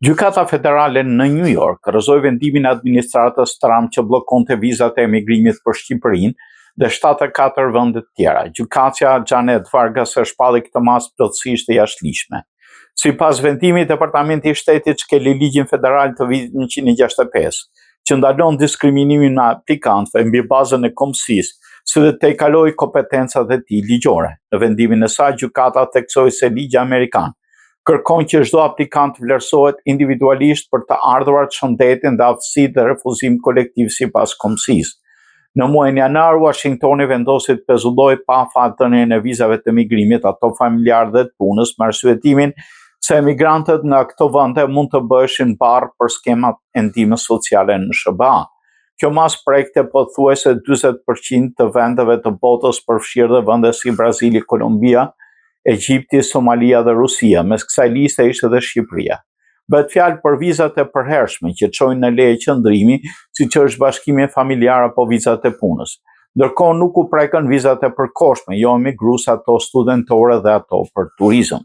Gjykata Federale në New York rrëzoi vendimin e administratës Trump që bllokonte vizat e emigrimit për Shqipërinë dhe 74 vende të tjera. Gjykatja Janet Vargas e shpalli këtë masë plotësisht të jashtëligjshme. Sipas vendimit, Departamenti i Shtetit shkeli ligjin federal të vitit 1965, që ndalon diskriminimin e aplikantëve mbi bazën e kombësisë, si dhe të kaloi kompetencat e tij ligjore. Në vendimin e saj, gjykata theksoi se ligji amerikan kërkon që çdo aplikant vlerësohet individualisht për të ardhurat, shëndetin dhe aftësitë dhe refuzim kolektiv sipas kombësisë. Në muajin janar, Washingtoni vendosi të pezullojë pa fatënien e vizave të migrimit ato familjarë dhe të punës me arsyetimin se emigrantët nga këto vende mund të bëheshin barrë për skemat e ndihmës sociale në SBA. Kjo mas prekte pothuajse 40% të vendeve të botës, përfshirë dhe vende si Brazili, Kolombia, Egjipti, Somalia dhe Rusia, mes kësaj liste ishte dhe Shqipëria. Bëhet fjalë për vizat e përhershme që çojnë në leje qëndrimi, siç është bashkimi familjar apo vizat e punës. Ndërkohë nuk u prekën vizat e përkohshme, jo emigrues, ato studentore dhe ato për turizëm.